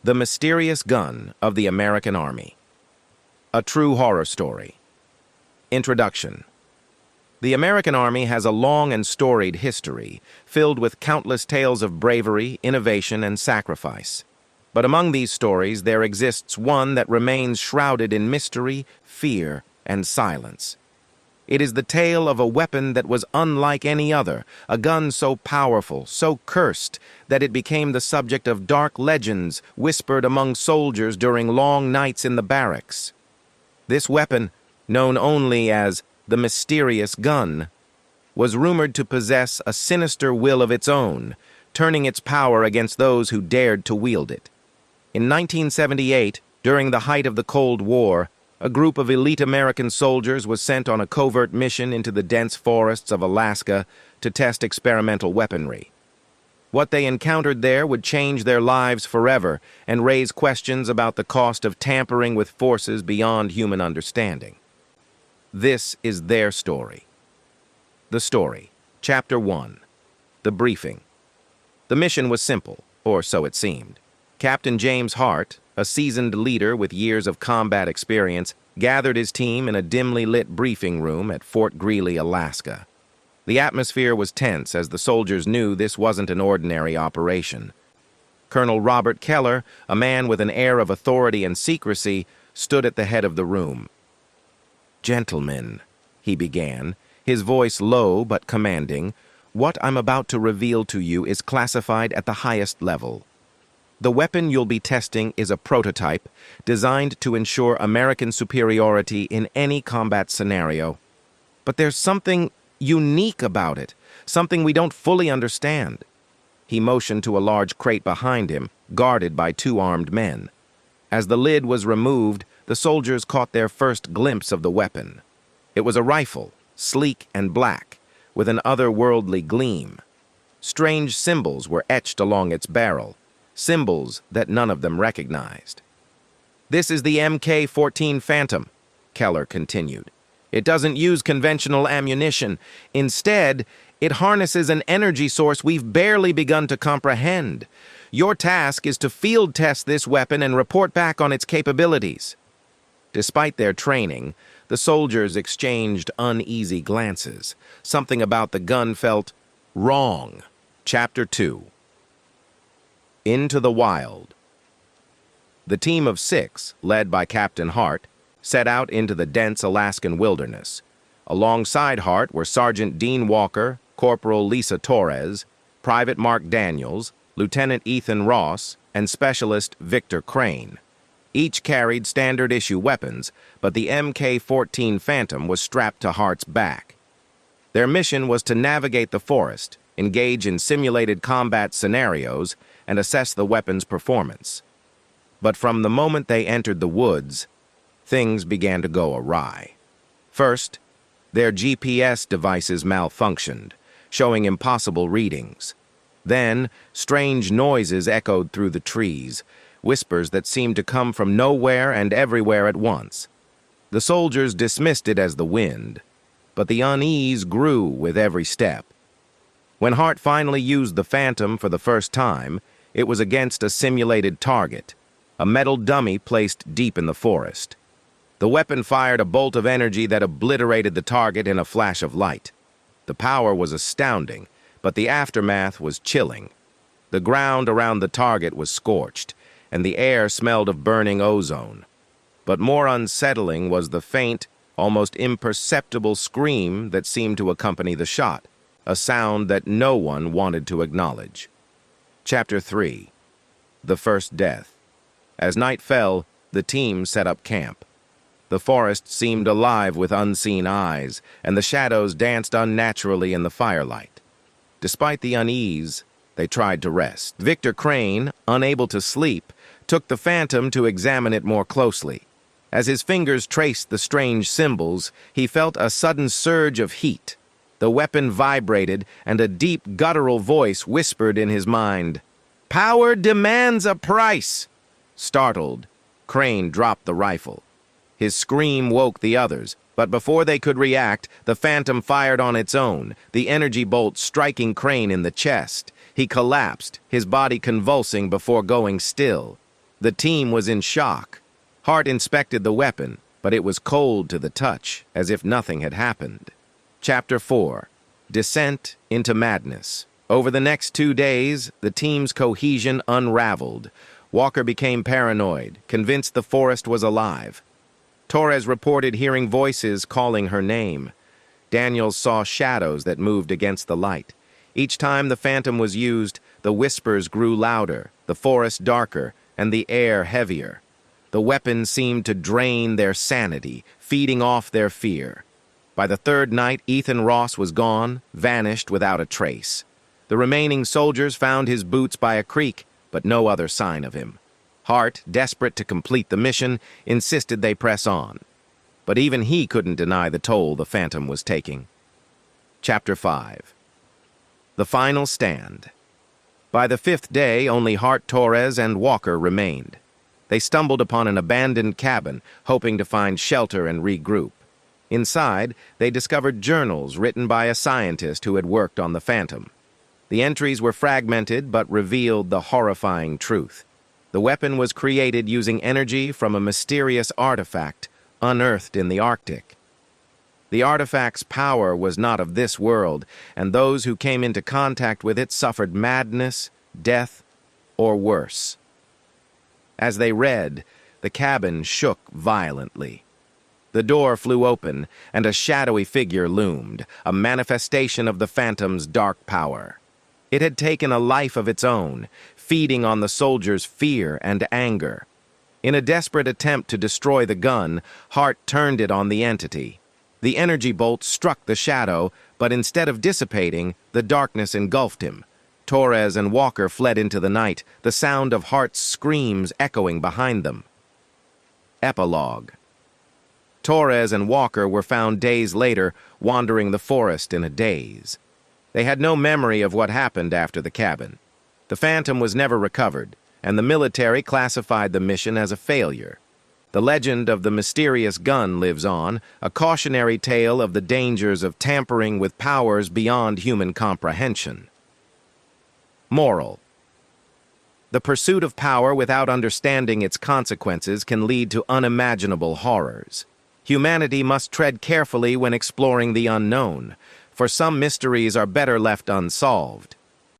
The Mysterious Gun of the American Army. A True Horror Story. Introduction. The American Army has a long and storied history, filled with countless tales of bravery, innovation, and sacrifice. But among these stories, there exists one that remains shrouded in mystery, fear, and silence. It is the tale of a weapon that was unlike any other, a gun so powerful, so cursed, that it became the subject of dark legends whispered among soldiers during long nights in the barracks. This weapon, known only as the mysterious gun, was rumored to possess a sinister will of its own, turning its power against those who dared to wield it. In 1978, during the height of the Cold War, a group of elite American soldiers was sent on a covert mission into the dense forests of Alaska to test experimental weaponry. What they encountered there would change their lives forever and raise questions about the cost of tampering with forces beyond human understanding. This is their story. The story. Chapter 1. The briefing. The mission was simple, or so it seemed. Captain James Hart, a seasoned leader with years of combat experience, gathered his team in a dimly lit briefing room at Fort Greely, Alaska. The atmosphere was tense as the soldiers knew this wasn't an ordinary operation. Colonel Robert Keller, a man with an air of authority and secrecy, stood at the head of the room. "Gentlemen," he began, his voice low but commanding, "what I'm about to reveal to you is classified at the highest level. The weapon you'll be testing is a prototype designed to ensure American superiority in any combat scenario. But there's something unique about it, something we don't fully understand." He motioned to a large crate behind him, guarded by two armed men. As the lid was removed, the soldiers caught their first glimpse of the weapon. It was a rifle, sleek and black, with an otherworldly gleam. Strange symbols were etched along its barrel, symbols that none of them recognized. "This is the Mk-14 Phantom," Keller continued. "It doesn't use conventional ammunition. Instead, it harnesses an energy source we've barely begun to comprehend. Your task is to field test this weapon and report back on its capabilities." Despite their training, the soldiers exchanged uneasy glances. Something about the gun felt wrong. Chapter 2. Into the Wild. The team of 6, led by Captain Hart, set out into the dense Alaskan wilderness. Alongside Hart were Sergeant Dean Walker, Corporal Lisa Torres, Private Mark Daniels, Lieutenant Ethan Ross, and Specialist Victor Crane. Each carried standard-issue weapons, but the Mk-14 Phantom was strapped to Hart's back. Their mission was to navigate the forest, engage in simulated combat scenarios, and assess the weapon's performance. But from the moment they entered the woods, things began to go awry. First, their GPS devices malfunctioned, showing impossible readings. Then, strange noises echoed through the trees, whispers that seemed to come from nowhere and everywhere at once. The soldiers dismissed it as the wind, but the unease grew with every step. When Hart finally used the Phantom for the first time, it was against a simulated target, a metal dummy placed deep in the forest. The weapon fired a bolt of energy that obliterated the target in a flash of light. The power was astounding, but the aftermath was chilling. The ground around the target was scorched, and the air smelled of burning ozone. But more unsettling was the faint, almost imperceptible scream that seemed to accompany the shot, a sound that no one wanted to acknowledge. Chapter 3. The First Death. As night fell, the team set up camp. The forest seemed alive with unseen eyes, and the shadows danced unnaturally in the firelight. Despite the unease, they tried to rest. Victor Crane, unable to sleep, took the Phantom to examine it more closely. As his fingers traced the strange symbols, he felt a sudden surge of heat. The weapon vibrated, and a deep, guttural voice whispered in his mind, "Power demands a price!" Startled, Crane dropped the rifle. His scream woke the others, but before they could react, the Phantom fired on its own, the energy bolt striking Crane in the chest. He collapsed, his body convulsing before going still. The team was in shock. Hart inspected the weapon, but it was cold to the touch, as if nothing had happened. Chapter 4. Descent into Madness. Over the next 2 days, the team's cohesion unraveled. Walker became paranoid, convinced the forest was alive. Torres reported hearing voices calling her name. Daniels saw shadows that moved against the light. Each time the phantom was used, the whispers grew louder, the forest darker, and the air heavier. The weapon seemed to drain their sanity, feeding off their fear. By the 3rd night, Ethan Ross was gone, vanished without a trace. The remaining soldiers found his boots by a creek, but no other sign of him. Hart, desperate to complete the mission, insisted they press on. But even he couldn't deny the toll the phantom was taking. Chapter 5. The Final Stand. By the 5th day, only Hart, Torres, and Walker remained. They stumbled upon an abandoned cabin, hoping to find shelter and regroup. Inside, they discovered journals written by a scientist who had worked on the phantom. The entries were fragmented but revealed the horrifying truth. The weapon was created using energy from a mysterious artifact unearthed in the Arctic. The artifact's power was not of this world, and those who came into contact with it suffered madness, death, or worse. As they read, the cabin shook violently. The door flew open, and a shadowy figure loomed, a manifestation of the phantom's dark power. It had taken a life of its own, feeding on the soldiers' fear and anger. In a desperate attempt to destroy the gun, Hart turned it on the entity. The energy bolt struck the shadow, but instead of dissipating, the darkness engulfed him. Torres and Walker fled into the night, the sound of Hart's screams echoing behind them. Epilogue. Torres and Walker were found days later, wandering the forest in a daze. They had no memory of what happened after the cabin. The phantom was never recovered, and the military classified the mission as a failure. The legend of the mysterious gun lives on, a cautionary tale of the dangers of tampering with powers beyond human comprehension. Moral. The pursuit of power without understanding its consequences can lead to unimaginable horrors. Humanity must tread carefully when exploring the unknown, for some mysteries are better left unsolved.